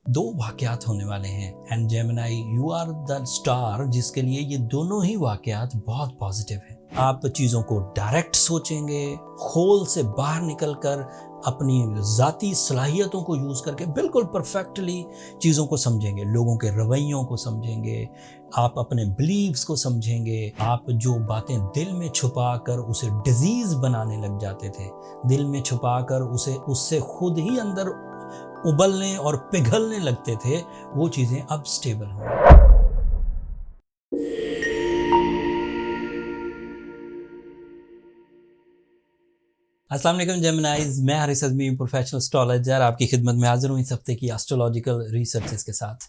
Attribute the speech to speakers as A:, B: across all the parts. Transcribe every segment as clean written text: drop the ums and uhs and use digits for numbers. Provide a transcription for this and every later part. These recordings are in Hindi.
A: दो वाकयात होने वाले हैं and Gemini you are the star जिसके लिए ये दोनों ही वाकयात बहुत पॉजिटिव हैं। आप चीज़ों को डायरेक्ट सोचेंगे, होल से बाहर निकलकर अपनी ज़ाती सलाहियतों को यूज़ करके बिल्कुल परफेक्टली चीज़ों को समझेंगे, लोगों के रवैयों को समझेंगे, आप अपने बिलीव्स को समझेंगे। आप जो बातें दिल में छुपा कर उसे डिजीज़ बनाने लग जाते थे, दिल में छुपा कर उसे उससे खुद ही अंदर उबलने और पिघलने लगते थे, वो चीज़ें अब स्टेबल होंगी। अस्सलाम वालेकुम जेमिनाइज, मैं हारिस अज़मी प्रोफेशनल एस्ट्रोलॉजर आपकी खिदमत में हाजिर हूँ इस हफ्ते की एस्ट्रोलॉजिकल रिसर्चेस के साथ।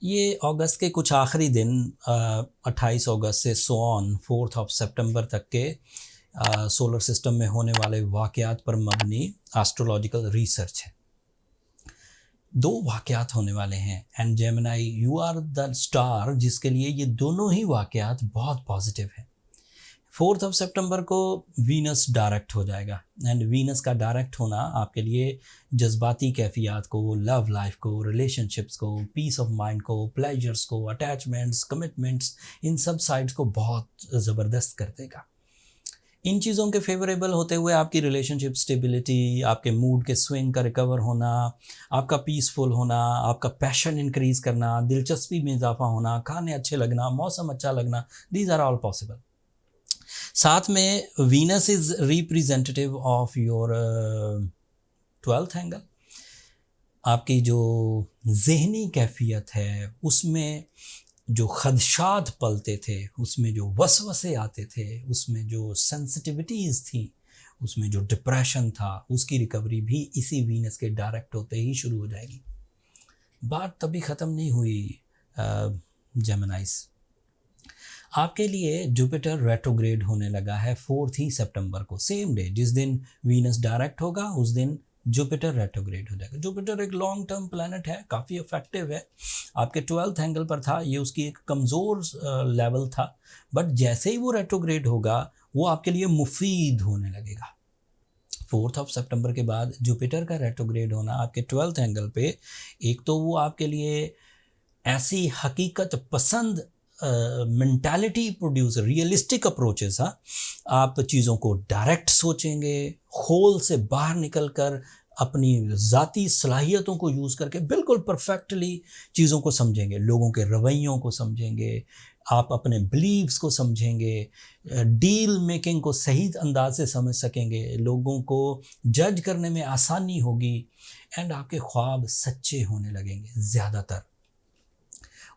A: ये अगस्त के कुछ आखिरी दिन 28 अगस्त से सो ऑन 4 सितंबर तक के सोलर सिस्टम में होने वाले वाक़यात पर मबनी एस्ट्रोलॉजिकल रिसर्च है। दो वाक़यात होने वाले हैं and Gemini you are the star जिसके लिए ये दोनों ही वाक़यात बहुत पॉजिटिव हैं। 4 सितंबर को वीनस डायरेक्ट हो जाएगा एंड वीनस का डायरेक्ट होना आपके लिए जज्बाती कैफियत को, लव लाइफ को, रिलेशनशिप्स को, पीस ऑफ माइंड को, प्लेजर्स को, अटैचमेंट्स, कमिटमेंट्स, इन सब साइड्स को बहुत ज़बरदस्त कर देगा। इन चीज़ों के फेवरेबल होते हुए आपकी रिलेशनशिप स्टेबिलिटी, आपके मूड के स्विंग का रिकवर होना, आपका पीसफुल होना, आपका पैशन इंक्रीज़ करना, दिलचस्पी में इजाफा होना, खाने अच्छे लगना, मौसम अच्छा लगना, दीज आर ऑल पॉसिबल। साथ में Venus is representative of your 12th angle. आपकी जो जहनी कैफियत है उसमें जो खदशात पलते थे, उसमें जो वसवसे आते थे, उसमें जो सेंसिटिविटीज़ थी, उसमें जो डिप्रेशन था, उसकी रिकवरी भी इसी वीनस के डायरेक्ट होते ही शुरू हो जाएगी। बात तभी ख़त्म नहीं हुई जेमिनाइज। आपके लिए जुपिटर रेट्रोग्रेड होने लगा है 4 सितंबर को, सेम डे जिस दिन वीनस डायरेक्ट होगा उस दिन जुपिटर रेट्रोग्रेड हो जाएगा। जुपिटर एक लॉन्ग टर्म प्लैनेट है, काफ़ी इफेक्टिव है, आपके 12th एंगल पर था, ये उसकी एक कमज़ोर लेवल था, बट जैसे ही वो रेट्रोग्रेड होगा वो आपके लिए मुफीद होने लगेगा। 4 सितंबर के बाद जुपिटर का रेट्रोग्रेड होना आपके 12th एंगल पे, एक तो वो आपके लिए ऐसी हकीकत पसंद मेंटालिटी प्रोड्यूस, रियलिस्टिक अप्रोचेस, आप चीज़ों को डायरेक्ट सोचेंगे, होल से बाहर निकलकर अपनी ज़ाती सलाहियतों को यूज़ करके बिल्कुल परफेक्टली चीज़ों को समझेंगे, लोगों के रवैयों को समझेंगे, आप अपने बिलीव्स को समझेंगे, डील मेकिंग को सही अंदाज से समझ सकेंगे, लोगों को जज करने में आसानी होगी एंड आपके ख्वाब सच्चे होने लगेंगे ज़्यादातर।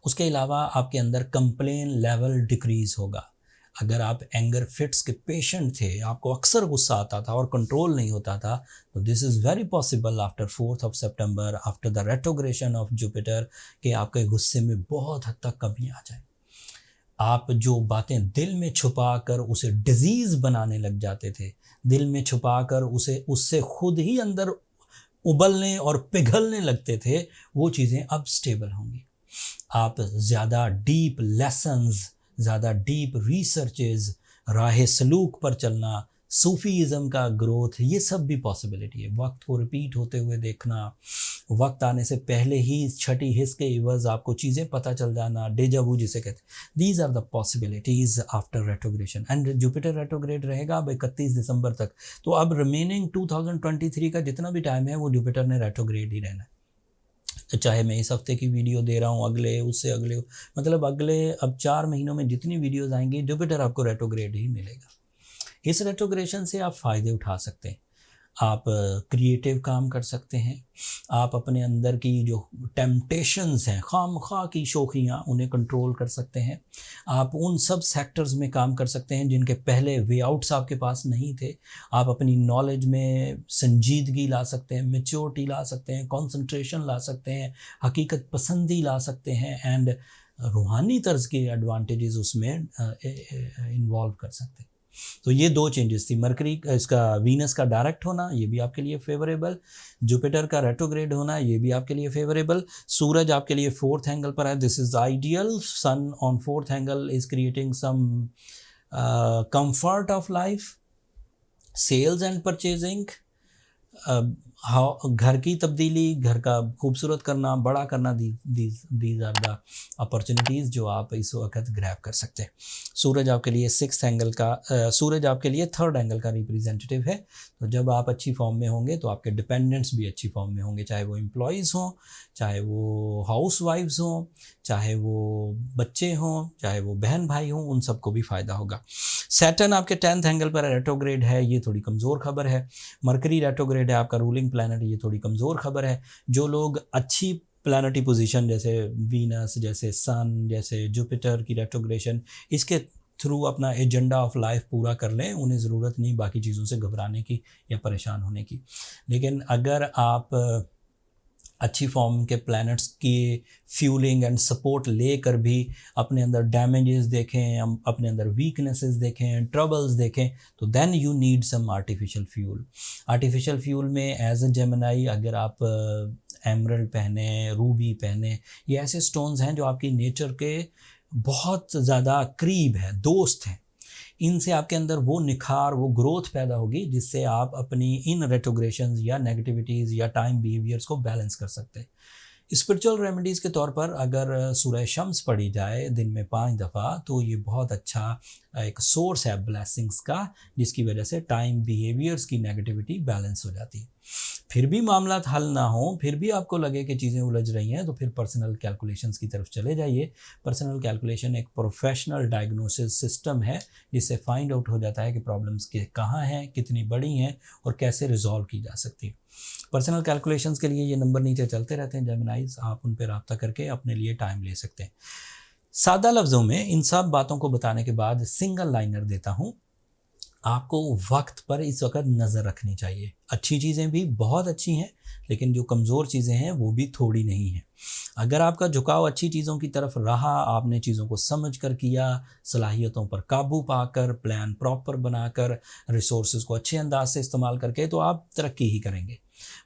A: उसके अलावा आपके अंदर कंप्लेन लेवल डिक्रीज़ होगा। अगर आप एंगर फिट्स के पेशेंट थे, आपको अक्सर गुस्सा आता था और कंट्रोल नहीं होता था, तो this is very possible after 4 September, after the retrogression of Jupiter, कि आपके गुस्से में बहुत हद तक कमी आ जाए। आप जो बातें दिल में छुपा कर उसे डिजीज़ बनाने लग जाते थे, दिल में छुपा कर उसे उससे खुद ही अंदर उबलने और पिघलने लगते थे, वो चीज़ें अब स्टेबल होंगी। आप ज़्यादा डीप लेसन्स, ज़्यादा डीप रिसर्चेस, राह सलूक पर चलना, सूफ़ीज़म का ग्रोथ, ये सब भी पॉसिबिलिटी है। वक्त को रिपीट होते हुए देखना, वक्त आने से पहले ही छठी हिस्स के इवज़ आपको चीज़ें पता चल जाना, डेजा वू जिसे कहते हैं, these are the possibilities after retrogression. And Jupiter retrograde रहेगा अब 31 दिसंबर तक, तो अब रिमेनिंग 2023 का जितना भी टाइम है वो जुपिटर ने रेट्रोग्रेड ही रहना है। चाहे मैं इस हफ्ते की वीडियो दे रहा हूँ, अगले, उससे अगले, मतलब अगले अब 4 महीनों में जितनी वीडियोज़ आएंगी जुपिटर आपको रेट्रोग्रेड ही मिलेगा। इस रेट्रोग्रेशन से आप फ़ायदे उठा सकते हैं, आप क्रिएटिव काम कर सकते हैं, आप अपने अंदर की जो टेम्पटेशंस हैं, खामखा की शौक़ियाँ, उन्हें कंट्रोल कर सकते हैं, आप उन सब सेक्टर्स में काम कर सकते हैं जिनके पहले वे आउट्स आपके पास नहीं थे। आप अपनी नॉलेज में संजीदगी ला सकते हैं, मैच्योरिटी ला सकते हैं, कंसंट्रेशन ला सकते हैं, हकीकत पसंदी ला सकते हैं एंड रूहानी तर्ज के एडवांटेजेस उसमें इन्वॉल्व कर सकते हैं। तो ये दो चेंजेस थी, मरकरी इसका वीनस का डायरेक्ट होना ये भी आपके लिए फेवरेबल, जुपिटर का रेट्रोग्रेड होना ये भी आपके लिए फेवरेबल, सूरज आपके लिए 4th एंगल पर है, this is ideal, sun on 4th angle is creating some comfort of life, sales and purchasing, घर की तब्दीली, घर का खूबसूरत करना, बड़ा करना, दीज आर द अपॉर्चुनिटीज़ जो आप इस वक्त ग्रैब कर सकते हैं। सूरज आपके लिए सिक्स्थ एंगल का सूरज आपके लिए थर्ड एंगल का रिप्रेजेंटेटिव है। तो जब आप अच्छी फॉर्म में होंगे तो आपके डिपेंडेंट्स भी अच्छी फॉर्म में होंगे, चाहे वो एम्प्लॉयज़ हों, चाहे वो हाउस वाइफ्स हों, चाहे वो बच्चे हों, चाहे वो बहन भाई हों, उन सबको भी फ़ायदा होगा। सैटर्न आपके 10th एंगल पर रेट्रोग्रेड है, ये थोड़ी कमज़ोर खबर है। मरकरी रेट्रोग्रेड है, आपका रूलिंग प्लैनेट, ये थोड़ी कमज़ोर खबर है। जो लोग अच्छी प्लैनेटरी पोजीशन जैसे वीनस, जैसे सन, जैसे जुपिटर की रेट्रोग्रेशन, इसके थ्रू अपना एजेंडा ऑफ लाइफ पूरा कर लें, उन्हें ज़रूरत नहीं बाकी चीज़ों से घबराने की या परेशान होने की। लेकिन अगर आप अच्छी फॉर्म के प्लैनेट्स की फ्यूलिंग एंड सपोर्ट लेकर भी अपने अंदर डैमेजेस देखें, हम अपने अंदर वीकनेसेस देखें, ट्रबल्स देखें, तो then you need some artificial fuel. Artificial fuel में एज अ जेमिनाई अगर आप एमरल्ड पहने, रूबी पहने, ये ऐसे स्टोन्स हैं जो आपकी नेचर के बहुत ज़्यादा करीब है, दोस्त हैं। इनसे आपके अंदर वो निखार, वो ग्रोथ पैदा होगी जिससे आप अपनी इन रेट्रोग्रेशंस या नेगेटिविटीज़ या टाइम बिहेवियर्स को बैलेंस कर सकते हैं। स्पिरिचुअल रेमेडीज़ के तौर पर अगर सूरह शम्स पढ़ी जाए दिन में 5 दफ़ा, तो ये बहुत अच्छा एक सोर्स है ब्लेसिंग्स का, जिसकी वजह से टाइम बिहेवियर्स की नेगेटिविटी बैलेंस हो जाती है। फिर भी मामला हल ना हो, फिर भी आपको लगे कि चीज़ें उलझ रही हैं, तो फिर पर्सनल कैलकुलेशंस की तरफ चले जाइए। पर्सनल कैलकुलेशन एक प्रोफेशनल डायग्नोसिस सिस्टम है जिससे फाइंड आउट हो जाता है कि प्रॉब्लम्स के कहाँ हैं, कितनी बड़ी हैं और कैसे रिजॉल्व की जा सकती है। पर्सनल कैलकुलेशंस के लिए ये नंबर नीचे चलते रहते हैं जेमिनाइज, आप उन पर रब्ता करके अपने लिए टाइम ले सकते हैं। सादा लफ्ज़ों में इन सब बातों को बताने के बाद सिंगल लाइनर देता हूँ, आपको वक्त पर इस वक्त नज़र रखनी चाहिए। अच्छी चीज़ें भी बहुत अच्छी हैं, लेकिन जो कमज़ोर चीज़ें हैं वो भी थोड़ी नहीं हैं। अगर आपका झुकाव अच्छी चीज़ों की तरफ रहा, आपने चीज़ों को समझ कर किया, सलाहियतों पर काबू पाकर, प्लान प्रॉपर बनाकर, रिसोर्सेज को अच्छे अंदाज से इस्तेमाल करके, तो आप तरक्की ही करेंगे।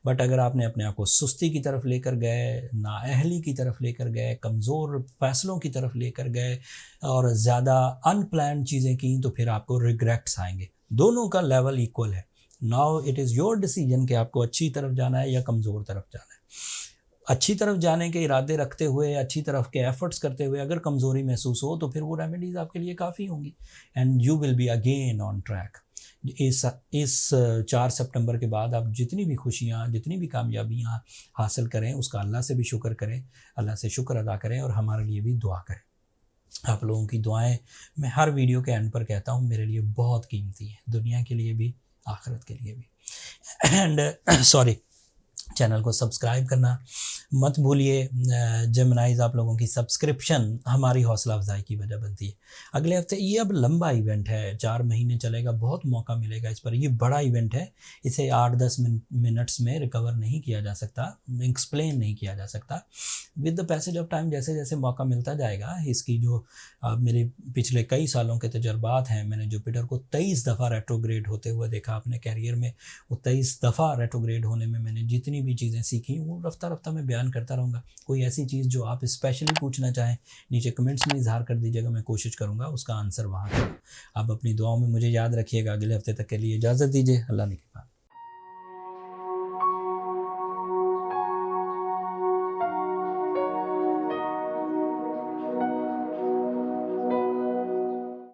A: बट अगर आपने अपने आप को सुस्ती की तरफ लेकर गए, नाअहली की तरफ लेकर गए, कमज़ोर फ़ैसलों की तरफ लेकर गए और ज़्यादा अनप्लान्ड चीज़ें की, तो फिर आपको रिग्रेट्स आएंगे। दोनों का लेवल इक्वल है। Now it is your decision कि आपको अच्छी तरफ जाना है या कमज़ोर तरफ जाना है। अच्छी तरफ जाने के इरादे रखते हुए, अच्छी तरफ के एफर्ट्स करते हुए अगर कमज़ोरी महसूस हो, तो फिर वो रेमेडीज़ आपके लिए काफ़ी होंगी and you will be again on track. इस 4 सितंबर के बाद आप जितनी भी खुशियाँ, जितनी भी कामयाबियाँ हासिल करें, उसका अल्लाह से भी शुक्र करें, अल्लाह से शुक्र अदा करें और हमारे लिए भी दुआ करें। आप लोगों की दुआएं मैं हर वीडियो के एंड पर कहता हूँ, मेरे लिए बहुत कीमती है, दुनिया के लिए भी, आखिरत के लिए भी। एंड सॉरी, चैनल को सब्सक्राइब करना मत भूलिए। जेमिनाइज आप लोगों की सब्सक्रिप्शन हमारी हौसला अफजाई की वजह बनती है। अगले हफ्ते ये अब लंबा इवेंट है, 4 महीने चलेगा, बहुत मौका मिलेगा इस पर। ये बड़ा इवेंट है, इसे 8-10 मिनट्स में रिकवर नहीं किया जा सकता, एक्सप्लेन नहीं किया जा सकता। With the passage of time जैसे जैसे मौका मिलता जाएगा, इसकी जो मेरे पिछले कई सालों के तजर्बात हैं, मैंने जुपिटर को 23 दफ़ा रेट्रोग्रेड होते हुए देखा अपने कैरियर में। वो 23 दफ़ा रेट्रोग्रेड होने में मैंने जितनी भी चीज़ें सीखी, वो रफ्ता रफ्ता मैं बयान करता रहूँगा। कोई ऐसी चीज़ जो आप स्पेशली पूछना चाहें, नीचे कमेंट्स में इजहार कर दीजिएगा, मैं कोशिश करूँगा उसका आंसर वहाँ दूँ। आप अपनी दुआओं में मुझे याद रखिएगा। अगले हफ्ते तक के लिए इजाज़त दीजिए। अल्लाह ने